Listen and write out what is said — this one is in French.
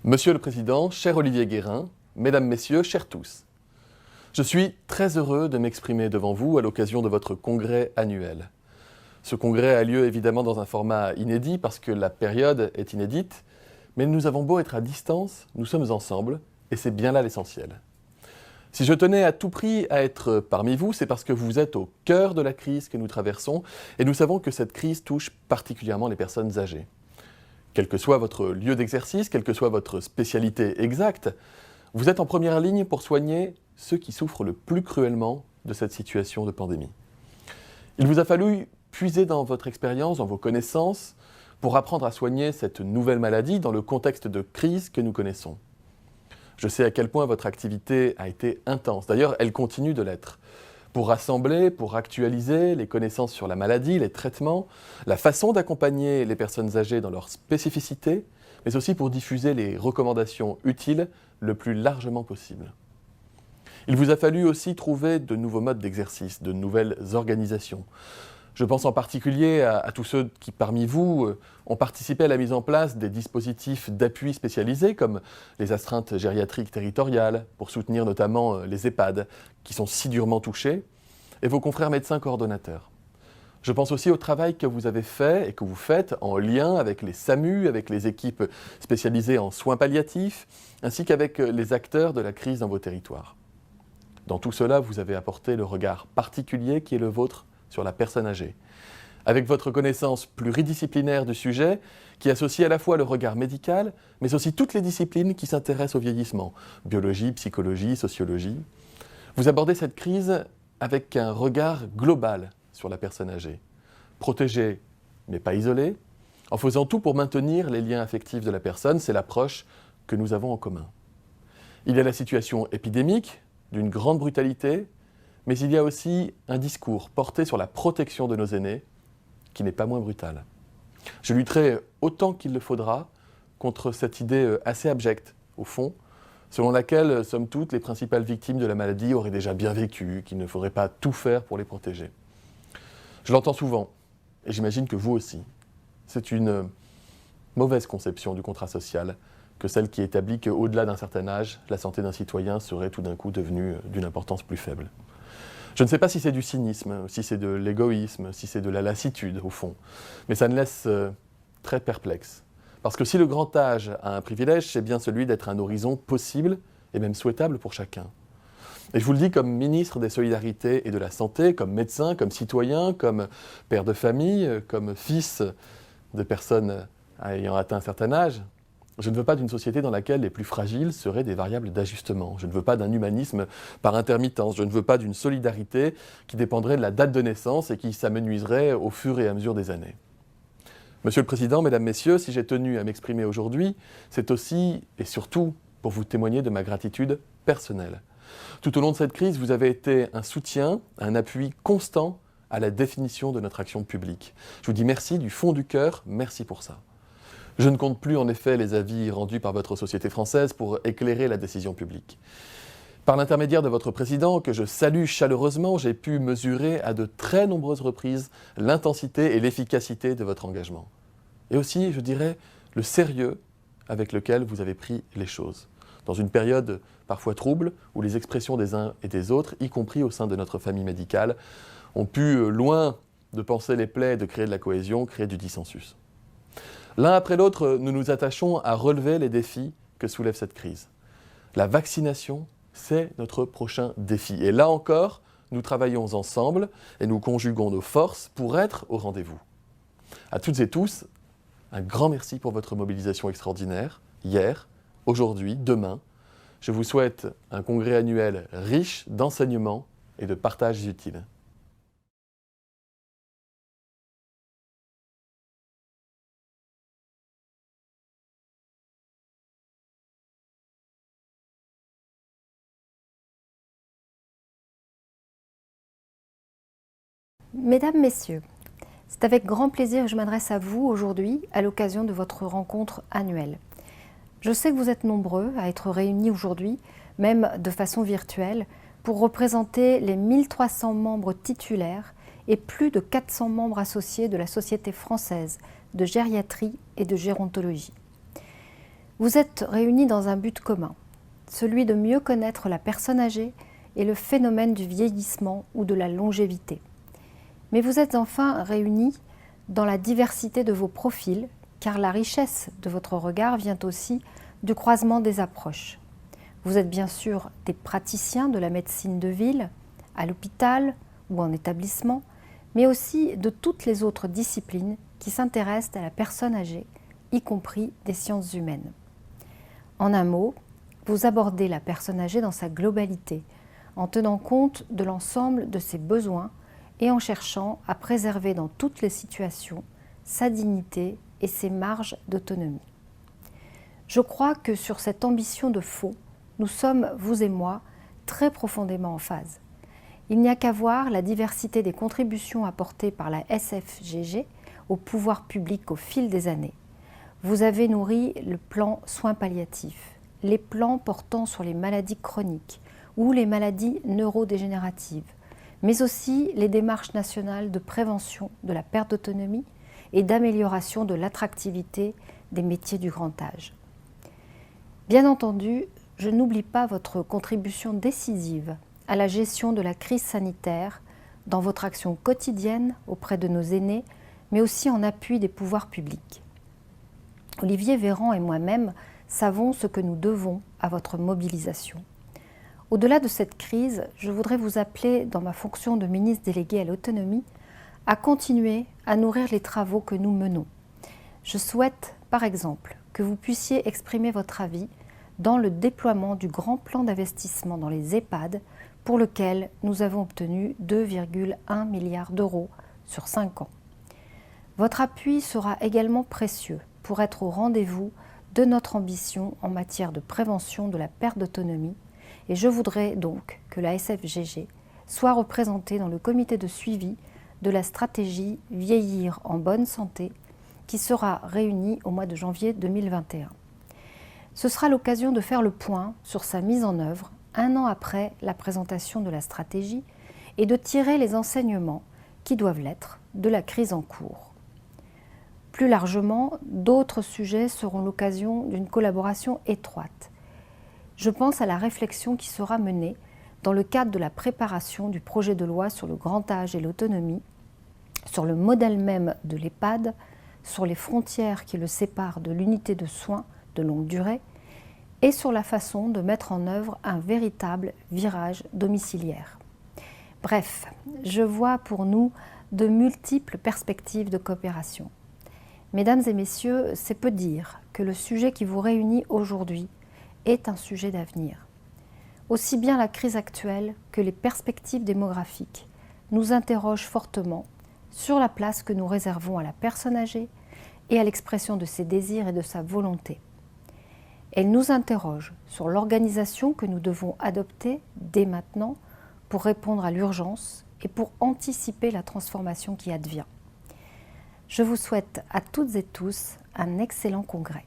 Monsieur le Président, cher Olivier Guérin, Mesdames, Messieurs, chers tous, je suis très heureux de m'exprimer devant vous à l'occasion de votre congrès annuel. Ce congrès a lieu évidemment dans un format inédit parce que la période est inédite, mais nous avons beau être à distance, nous sommes ensemble et c'est bien là l'essentiel. Si je tenais à tout prix à être parmi vous, c'est parce que vous êtes au cœur de la crise que nous traversons et nous savons que cette crise touche particulièrement les personnes âgées. Quel que soit votre lieu d'exercice, quelle que soit votre spécialité exacte, vous êtes en première ligne pour soigner ceux qui souffrent le plus cruellement de cette situation de pandémie. Il vous a fallu puiser dans votre expérience, dans vos connaissances, pour apprendre à soigner cette nouvelle maladie dans le contexte de crise que nous connaissons. Je sais à quel point votre activité a été intense. D'ailleurs, elle continue de l'être. Pour rassembler, pour actualiser les connaissances sur la maladie, les traitements, la façon d'accompagner les personnes âgées dans leurs spécificités, mais aussi pour diffuser les recommandations utiles le plus largement possible. Il vous a fallu aussi trouver de nouveaux modes d'exercice, de nouvelles organisations. Je pense en particulier à tous ceux qui, parmi vous, ont participé à la mise en place des dispositifs d'appui spécialisés comme les astreintes gériatriques territoriales pour soutenir notamment les EHPAD qui sont si durement touchés et vos confrères médecins coordonnateurs. Je pense aussi au travail que vous avez fait et que vous faites en lien avec les SAMU, avec les équipes spécialisées en soins palliatifs ainsi qu'avec les acteurs de la crise dans vos territoires. Dans tout cela, vous avez apporté le regard particulier qui est le vôtre sur la personne âgée, avec votre connaissance pluridisciplinaire du sujet, qui associe à la fois le regard médical, mais aussi toutes les disciplines qui s'intéressent au vieillissement, biologie, psychologie, sociologie. Vous abordez cette crise avec un regard global sur la personne âgée, protégée mais pas isolée, en faisant tout pour maintenir les liens affectifs de la personne, c'est l'approche que nous avons en commun. Il y a la situation épidémique, d'une grande brutalité, mais il y a aussi un discours porté sur la protection de nos aînés qui n'est pas moins brutal. Je lutterai autant qu'il le faudra contre cette idée assez abjecte, au fond, selon laquelle, somme toute, les principales victimes de la maladie auraient déjà bien vécu, qu'il ne faudrait pas tout faire pour les protéger. Je l'entends souvent, et j'imagine que vous aussi. C'est une mauvaise conception du contrat social que celle qui établit qu'au-delà d'un certain âge, la santé d'un citoyen serait tout d'un coup devenue d'une importance plus faible. Je ne sais pas si c'est du cynisme, si c'est de l'égoïsme, si c'est de la lassitude, au fond. Mais ça me laisse très perplexe. Parce que si le grand âge a un privilège, c'est bien celui d'être un horizon possible et même souhaitable pour chacun. Et je vous le dis comme ministre des Solidarités et de la Santé, comme médecin, comme citoyen, comme père de famille, comme fils de personnes ayant atteint un certain âge. Je ne veux pas d'une société dans laquelle les plus fragiles seraient des variables d'ajustement. Je ne veux pas d'un humanisme par intermittence. Je ne veux pas d'une solidarité qui dépendrait de la date de naissance et qui s'amenuiserait au fur et à mesure des années. Monsieur le Président, Mesdames, Messieurs, si j'ai tenu à m'exprimer aujourd'hui, c'est aussi et surtout pour vous témoigner de ma gratitude personnelle. Tout au long de cette crise, vous avez été un soutien, un appui constant à la définition de notre action publique. Je vous dis merci du fond du cœur, merci pour ça. Je ne compte plus en effet les avis rendus par votre société française pour éclairer la décision publique. Par l'intermédiaire de votre président, que je salue chaleureusement, j'ai pu mesurer à de très nombreuses reprises l'intensité et l'efficacité de votre engagement. Et aussi, je dirais, le sérieux avec lequel vous avez pris les choses. Dans une période parfois trouble, où les expressions des uns et des autres, y compris au sein de notre famille médicale, ont pu, loin de panser les plaies et de créer de la cohésion, créer du dissensus. L'un après l'autre, nous nous attachons à relever les défis que soulève cette crise. La vaccination, c'est notre prochain défi. Et là encore, nous travaillons ensemble et nous conjuguons nos forces pour être au rendez-vous. À toutes et tous, un grand merci pour votre mobilisation extraordinaire, hier, aujourd'hui, demain. Je vous souhaite un congrès annuel riche d'enseignements et de partages utiles. Mesdames, Messieurs, c'est avec grand plaisir que je m'adresse à vous aujourd'hui à l'occasion de votre rencontre annuelle. Je sais que vous êtes nombreux à être réunis aujourd'hui, même de façon virtuelle, pour représenter les 1300 membres titulaires et plus de 400 membres associés de la Société française de gériatrie et de gérontologie. Vous êtes réunis dans un but commun, celui de mieux connaître la personne âgée et le phénomène du vieillissement ou de la longévité. Mais vous êtes enfin réunis dans la diversité de vos profils, car la richesse de votre regard vient aussi du croisement des approches. Vous êtes bien sûr des praticiens de la médecine de ville, à l'hôpital ou en établissement, mais aussi de toutes les autres disciplines qui s'intéressent à la personne âgée, y compris des sciences humaines. En un mot, vous abordez la personne âgée dans sa globalité, en tenant compte de l'ensemble de ses besoins et en cherchant à préserver dans toutes les situations sa dignité et ses marges d'autonomie. Je crois que sur cette ambition de fond, nous sommes, vous et moi, très profondément en phase. Il n'y a qu'à voir la diversité des contributions apportées par la SFGG au pouvoir public au fil des années. Vous avez nourri le plan soins palliatifs, les plans portant sur les maladies chroniques ou les maladies neurodégénératives, mais aussi les démarches nationales de prévention de la perte d'autonomie et d'amélioration de l'attractivité des métiers du grand âge. Bien entendu, je n'oublie pas votre contribution décisive à la gestion de la crise sanitaire dans votre action quotidienne auprès de nos aînés, mais aussi en appui des pouvoirs publics. Olivier Véran et moi-même savons ce que nous devons à votre mobilisation. Au-delà de cette crise, je voudrais vous appeler, dans ma fonction de ministre délégué à l'autonomie, à continuer à nourrir les travaux que nous menons. Je souhaite, par exemple, que vous puissiez exprimer votre avis dans le déploiement du grand plan d'investissement dans les EHPAD, pour lequel nous avons obtenu 2,1 milliards d'euros sur 5 ans. Votre appui sera également précieux pour être au rendez-vous de notre ambition en matière de prévention de la perte d'autonomie, et je voudrais donc que la SFGG soit représentée dans le comité de suivi de la stratégie Vieillir en bonne santé qui sera réunie au mois de janvier 2021. Ce sera l'occasion de faire le point sur sa mise en œuvre 1 an après la présentation de la stratégie et de tirer les enseignements qui doivent l'être de la crise en cours. Plus largement, d'autres sujets seront l'occasion d'une collaboration étroite. Je pense à la réflexion qui sera menée dans le cadre de la préparation du projet de loi sur le grand âge et l'autonomie, sur le modèle même de l'EHPAD, sur les frontières qui le séparent de l'unité de soins de longue durée et sur la façon de mettre en œuvre un véritable virage domiciliaire. Bref, je vois pour nous de multiples perspectives de coopération. Mesdames et messieurs, c'est peu dire que le sujet qui vous réunit aujourd'hui est un sujet d'avenir. Aussi bien la crise actuelle que les perspectives démographiques nous interrogent fortement sur la place que nous réservons à la personne âgée et à l'expression de ses désirs et de sa volonté. Elles nous interrogent sur l'organisation que nous devons adopter dès maintenant pour répondre à l'urgence et pour anticiper la transformation qui advient. Je vous souhaite à toutes et tous un excellent congrès.